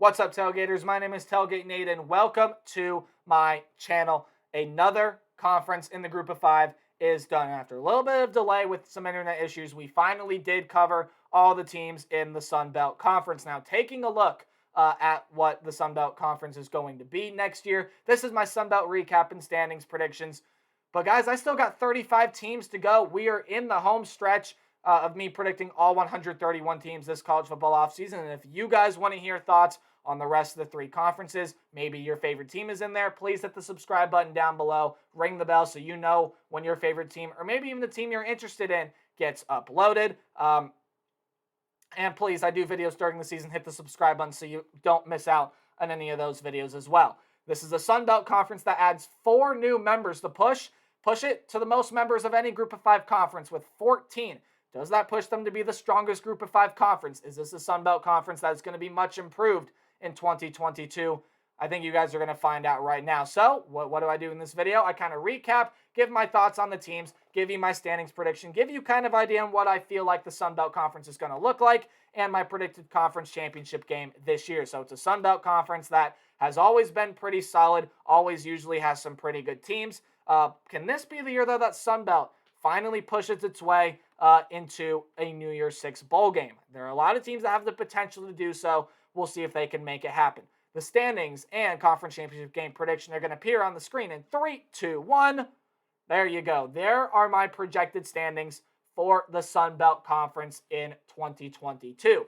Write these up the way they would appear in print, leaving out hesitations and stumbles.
What's up, Tailgaters? My name is Tailgate Nate, and welcome to my channel. Another conference in the group of five is done. After a little bit of delay with some internet issues, we finally did cover all the teams in the Sun Belt Conference. Now, taking a look at what the Sun Belt Conference is going to be next year, this is my Sun Belt recap and standings predictions. But guys, I still got 35 teams to go. We are in the home stretch of me predicting all 131 teams this college football offseason. And if you guys want to hear thoughts on the rest of the three conferences, maybe your favorite team is in there, please hit the subscribe button down below, ring the bell so you know when your favorite team, or maybe even the team you're interested in, gets uploaded. And please, I do videos during the season. Hit the subscribe button so you don't miss out on any of those videos as well. This is the Sun Belt Conference that adds 4 new members to push it to the most members of any group of 5 conference with 14. Does that push them to be the strongest group of 5 conference? Is this a Sun Belt Conference that's going to be much improved in 2022? I think you guys are going to find out right now. So what do I do in this video? I kind of recap, give my thoughts on the teams, give you my standings prediction, give you kind of idea on what I feel like the Sun Belt Conference is going to look like, and my predicted conference championship game this year. So it's a Sun Belt Conference that has always been pretty solid, always usually has some pretty good teams. Can this be the year, though, that Sun Belt finally pushes its way into a New Year's Six bowl game? There are a lot of teams that have the potential to do so. We'll see if they can make it happen. The standings and conference championship game prediction are going to appear on the screen in 3, 2, 1. There you go. There are my projected standings for the Sun Belt Conference in 2022.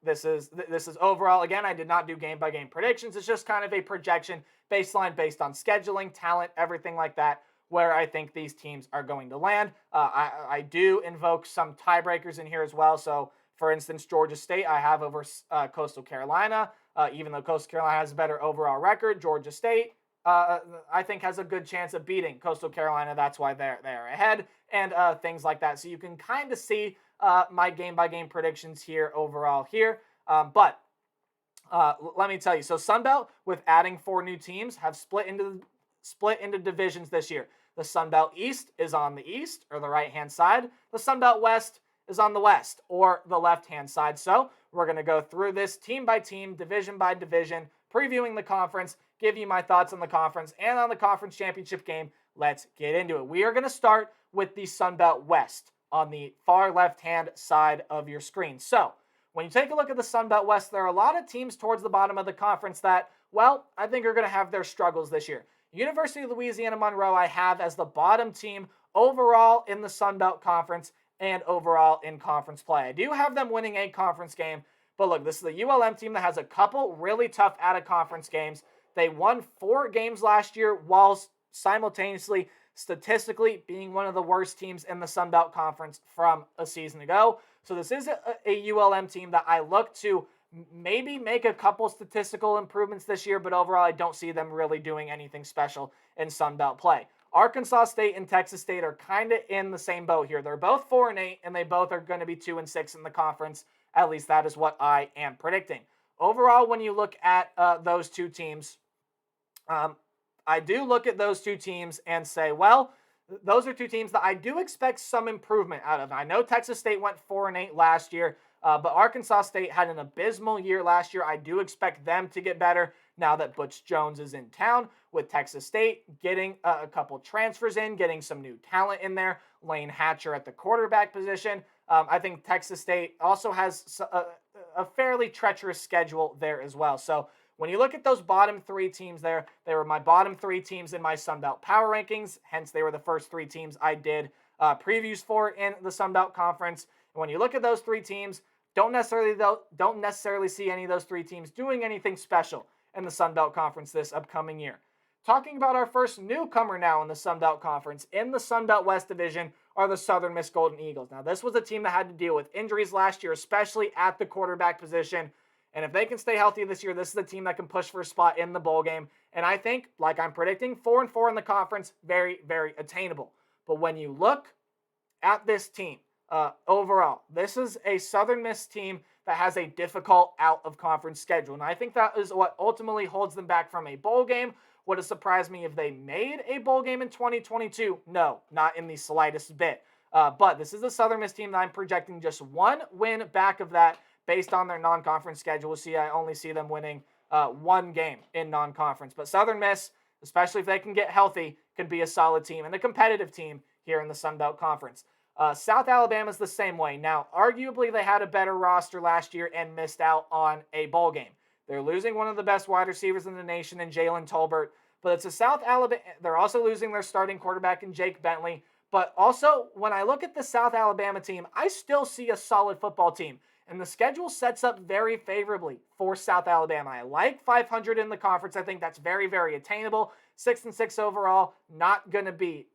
This is overall. Again, I did not do game-by-game predictions. It's just kind of a projection baseline based on scheduling, talent, everything like that, where I think these teams are going to land. I do invoke some tiebreakers in here as well. So, for instance, Georgia State I have over Coastal Carolina. Even though Coastal Carolina has a better overall record, Georgia State I think has a good chance of beating Coastal Carolina. That's why they're ahead, and things like that. So you can kind of see my game-by-game predictions here overall here. But let me tell you, so Sun Belt, with adding 4 new teams, have split into divisions this year. The Sun Belt East is on the east, or the right-hand side. The Sun Belt West is on the west, or the left-hand side. So we're going to go through this team by team, division by division, previewing the conference, give you my thoughts on the conference and on the conference championship game. Let's get into it. We are going to start with the Sun Belt West on the far left-hand side of your screen. So when you take a look at the Sun Belt West, there are a lot of teams towards the bottom of the conference that, well, I think are going to have their struggles this year. University of Louisiana Monroe I have as the bottom team overall in the Sun Belt Conference and overall in conference play. I do have them winning a conference game, but look, this is a ULM team that has a couple really tough out-of-conference games. They won 4 games last year while simultaneously, statistically, being one of the worst teams in the Sun Belt Conference from a season ago. So this is a ULM team that I look to maybe make a couple statistical improvements this year, but overall I don't see them really doing anything special in Sun Belt play. Arkansas State and Texas State are kind of in the same boat here. They're both 4-8, and they both are going to be 2-6 in the conference. At least that is what I am predicting. Overall, when you look at those two teams, I do look at those two teams and say, well, those are two teams that I do expect some improvement out of. I know Texas State went 4-8 last year, but Arkansas State had an abysmal year last year. I do expect them to get better now that Butch Jones is in town, with Texas State getting a couple transfers in, getting some new talent in there. Lane Hatcher at the quarterback position. I think Texas State also has a fairly treacherous schedule there as well. So when you look at those bottom 3 teams there, they were my bottom 3 teams in my Sun Belt Power Rankings. Hence, they were the first 3 teams I did previews for in the Sun Belt Conference. And when you look at those 3 teams, don't necessarily see any of those 3 teams doing anything special in the Sun Belt Conference this upcoming year. Talking about our first newcomer now in the Sun Belt Conference, in the Sun Belt West Division, are the Southern Miss Golden Eagles. Now, this was a team that had to deal with injuries last year, especially at the quarterback position. And if they can stay healthy this year, this is the team that can push for a spot in the bowl game. And I think, like I'm predicting, 4-4 in the conference, very, very attainable. But when you look at this team overall, this is a Southern Miss team that has a difficult out-of-conference schedule. And I think that is what ultimately holds them back from a bowl game. Would it surprise me if they made a bowl game in 2022? No, not in the slightest bit. But this is a Southern Miss team that I'm projecting just 1 win back of that based on their non-conference schedule, I only see them winning one game in non-conference. But Southern Miss, especially if they can get healthy, can be a solid team and a competitive team here in the Sun Belt Conference. South Alabama's the same way. Now, arguably, they had a better roster last year and missed out on a bowl game. They're losing one of the best wide receivers in the nation in Jalen Tolbert, but it's a South Alabama. They're also losing their starting quarterback in Jake Bentley. But also, when I look at the South Alabama team, I still see a solid football team. And the schedule sets up very favorably for South Alabama. I like 500 in the conference. I think that's very, very attainable. 6-6 overall, not going to be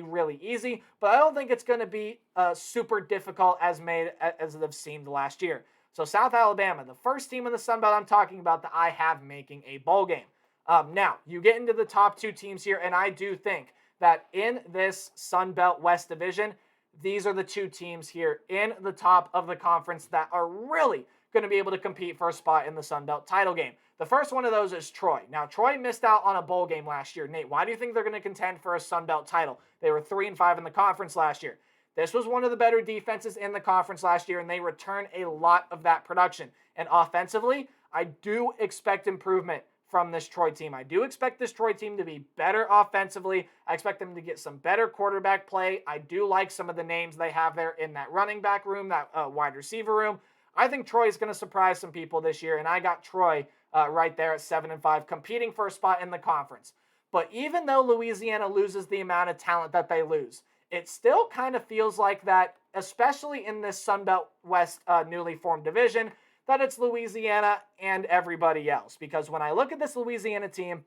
really easy, but I don't think it's going to be super difficult as it have seemed last year. So South Alabama, the first team in the Sun Belt I'm talking about that I have making a bowl game. Now, you get into the top two teams here, and I do think that in this Sun Belt West Division, these are the two teams here in the top of the conference that are really going to be able to compete for a spot in the Sun Belt title game. The first one of those is Troy. Now, Troy missed out on a bowl game last year. Nate, why do you think they're going to contend for a Sun Belt title? They were 3-5 in the conference last year. This was one of the better defenses in the conference last year, and they returned a lot of that production. And offensively, I do expect improvement from this Troy team. I do expect this Troy team to be better offensively. I expect them to get some better quarterback play. I do like some of the names they have there in that running back room, that wide receiver room. I think Troy is going to surprise some people this year, and I got Troy right there at 7-5, competing for a spot in the conference. But even though Louisiana loses the amount of talent that they lose, it still kind of feels like that, especially in this Sun Belt West newly formed division, that it's Louisiana and everybody else. Because when I look at this Louisiana team,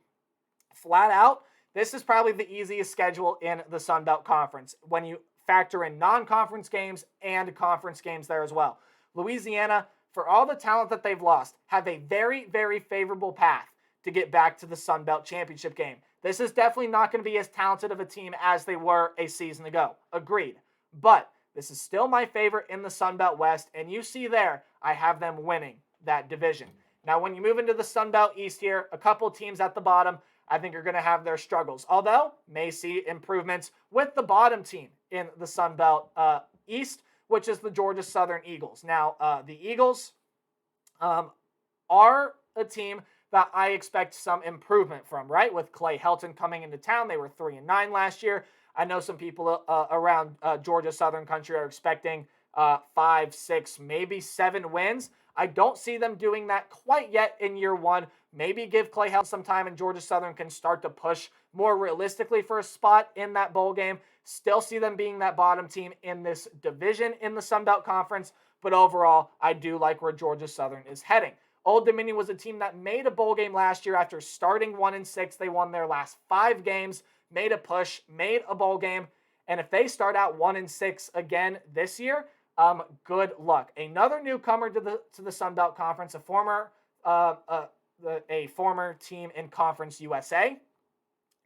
flat out, this is probably the easiest schedule in the Sun Belt Conference when you factor in non-conference games and conference games there as well. Louisiana, for all the talent that they've lost, have a very, very favorable path to get back to the Sun Belt Championship game. This is definitely not going to be as talented of a team as they were a season ago. Agreed. But this is still my favorite in the Sun Belt West, and you see there, I have them winning that division. Now, when you move into the Sun Belt East here, a couple teams at the bottom, I think are going to have their struggles. Although, may see improvements with the bottom team in the Sun Belt East, which is the Georgia Southern Eagles. Now, the Eagles are a team that I expect some improvement from, right? With Clay Helton coming into town, they were 3-9 last year. I know some people around Georgia Southern country are expecting 5, 6, maybe 7 wins. I don't see them doing that quite yet in year one. Maybe give Clay Helton some time and Georgia Southern can start to push more realistically for a spot in that bowl game. Still see them being that bottom team in this division in the Sun Belt Conference. But overall, I do like where Georgia Southern is heading. Old Dominion was a team that made a bowl game last year after starting 1-6. They won their last 5 games, made a push, made a bowl game. And if they start out 1-6 again this year, good luck. Another newcomer to the Sun Belt Conference, a former team in Conference USA.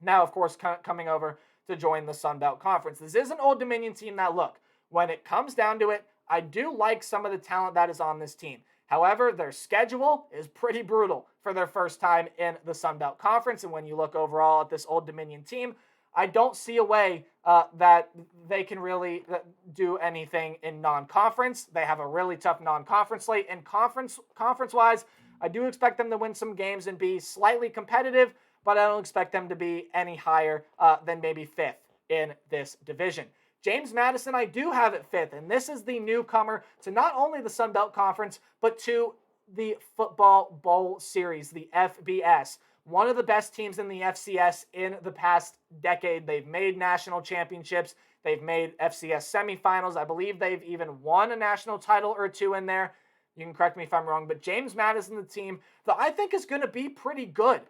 Now, of course, coming over to join the Sun Belt Conference. This is an Old Dominion team that, look, when it comes down to it, I do like some of the talent that is on this team. However, their schedule is pretty brutal for their first time in the Sun Belt Conference. And when you look overall at this Old Dominion team, I don't see a way that they can really do anything in non-conference. They have a really tough non-conference slate. And conference-wise, I do expect them to win some games and be slightly competitive, but I don't expect them to be any higher than maybe 5th in this division. James Madison, I do have at 5th, and this is the newcomer to not only the Sun Belt Conference, but to the Football Bowl Series, the FBS. One of the best teams in the FCS in the past decade. They've made national championships. They've made FCS semifinals. I believe they've even won a national title or 2 in there. You can correct me if I'm wrong, but James Madison, the team that I think is going to be pretty good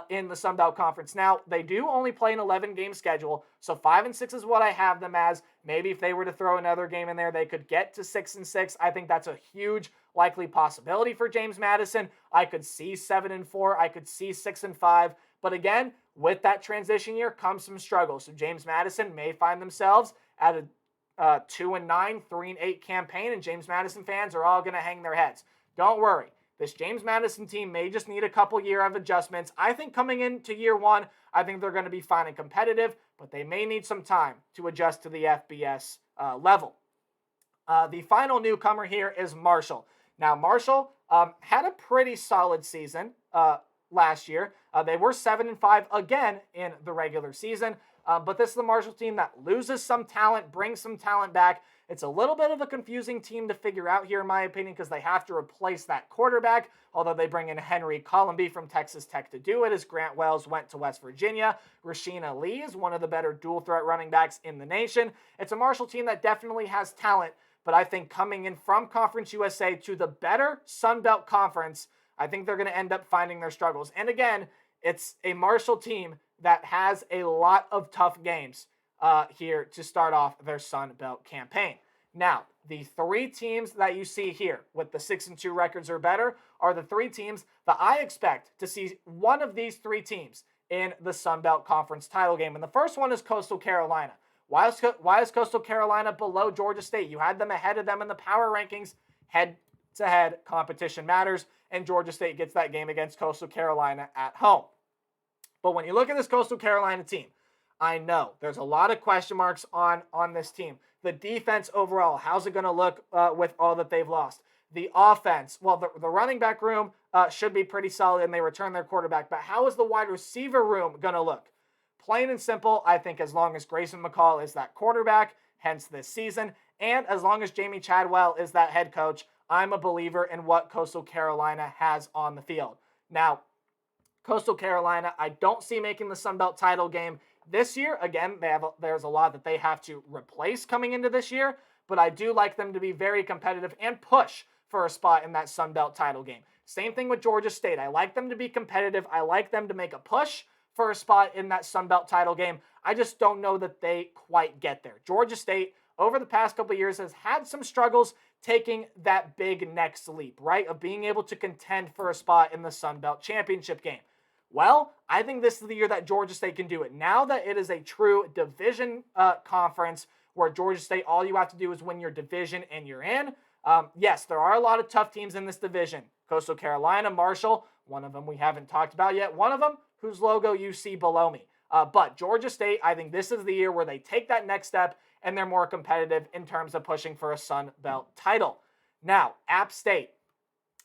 in the Sun Belt Conference. Now, they do only play an 11-game schedule, so 5-6 is what I have them as. Maybe if they were to throw another game in there, they could get to 6-6. I think that's a huge likely possibility for James Madison. I could see 7-4. I could see 6-5. But again, with that transition year comes some struggles. So James Madison may find themselves at a 2-9, 3-8 campaign, and James Madison fans are all going to hang their heads. Don't worry. This James Madison team may just need a couple year of adjustments. I think coming into year one, I think they're going to be fine and competitive, but they may need some time to adjust to the FBS level. The final newcomer here is Marshall. Now, Marshall had a pretty solid season last year. They were 7-5 again in the regular season, but this is the Marshall team that loses some talent, brings some talent back. It's a little bit of a confusing team to figure out here, in my opinion, because they have to replace that quarterback, although they bring in Henry Colomby from Texas Tech to do it, as Grant Wells went to West Virginia. Rashina Lee is one of the better dual-threat running backs in the nation. It's a Marshall team that definitely has talent, but I think coming in from Conference USA to the better Sun Belt Conference, I think they're going to end up finding their struggles. And again, it's a Marshall team that has a lot of tough games here to start off their Sun Belt campaign. Now, the three teams that you see here with the 6-2 records or better are the three teams that I expect to see one of these three teams in the Sun Belt Conference title game. And the first one is Coastal Carolina. Why is Coastal Carolina below Georgia State? You had them ahead of them in the power rankings. Head-to-head competition matters, and Georgia State gets that game against Coastal Carolina at home. But when you look at this Coastal Carolina team, I know there's a lot of question marks on this team. The defense overall, how's it going to look with all that they've lost? The offense, well, the running back room should be pretty solid, and they return their quarterback. But how is the wide receiver room going to look? Plain and simple, I think as long as Grayson McCall is that quarterback, hence this season, and as long as Jamie Chadwell is that head coach, I'm a believer in what Coastal Carolina has on the field. Now, Coastal Carolina, I don't see making the Sun Belt title game this year. Again, there's a lot that they have to replace coming into this year, but I do like them to be very competitive and push for a spot in that Sun Belt title game. Same thing with Georgia State. I like them to be competitive. I like them to make a push for a spot in that Sun Belt title game. I just don't know that they quite get there. Georgia State, over the past couple of years, has had some struggles taking that big next leap, right, of being able to contend for a spot in the Sun Belt championship game. Well, I think this is the year that Georgia State can do it. Now that it is a true division conference where Georgia State, all you have to do is win your division and you're in. Yes, there are a lot of tough teams in this division. Coastal Carolina, Marshall, one of them we haven't talked about yet. One of them whose logo you see below me. But Georgia State, I think this is the year where they take that next step and they're more competitive in terms of pushing for a Sun Belt title. Now, App State,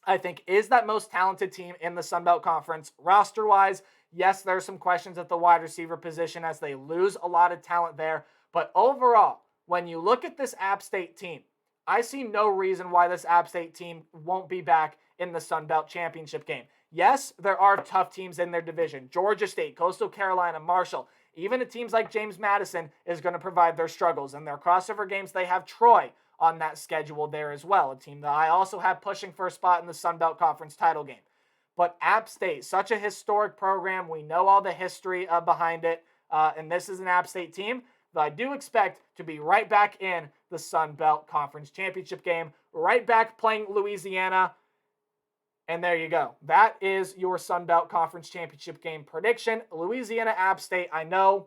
I think, is that most talented team in the Sun Belt Conference roster-wise. Yes, there's some questions at the wide receiver position as they lose a lot of talent there. But overall, when you look at this App State team, I see no reason why this App State team won't be back in the Sun Belt championship game. Yes, there are tough teams in their division. Georgia State, Coastal Carolina, Marshall, even teams like James Madison is going to provide their struggles. In their crossover games, they have Troy on that schedule there as well, a team that I also have pushing for a spot in the Sun Belt Conference title game. But App State, such a historic program. We know all the history behind it, and this is an App State team that I do expect to be right back in the Sun Belt Conference championship game, right back playing Louisiana. And there you go. That is your Sun Belt Conference championship game prediction. Louisiana, App State, I know,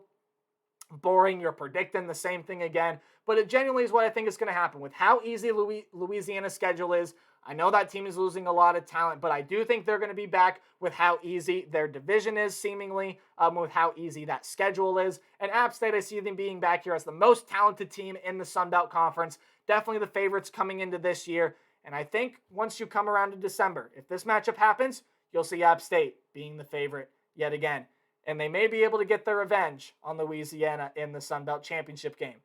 boring. You're predicting the same thing again, but it genuinely is what I think is going to happen. With how easy Louisiana's schedule is, I know that team is losing a lot of talent, but I do think they're going to be back with how easy their division is, seemingly, with how easy that schedule is. And App State, I see them being back here as the most talented team in the Sun Belt Conference. Definitely the favorites coming into this year. And I think once you come around to December, if this matchup happens, you'll see App State being the favorite yet again. And they may be able to get their revenge on Louisiana in the Sun Belt Championship game.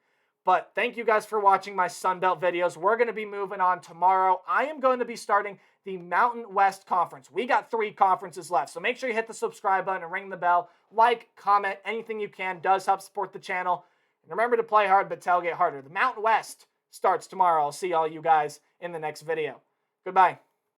But thank you guys for watching my Sun Belt videos. We're going to be moving on tomorrow. I am going to be starting the Mountain West Conference. We got 3 conferences left, so make sure you hit the subscribe button and ring the bell. Like, comment, anything you can does help support the channel. And remember to play hard, but tailgate harder. The Mountain West starts tomorrow. I'll see all you guys in the next video. Goodbye.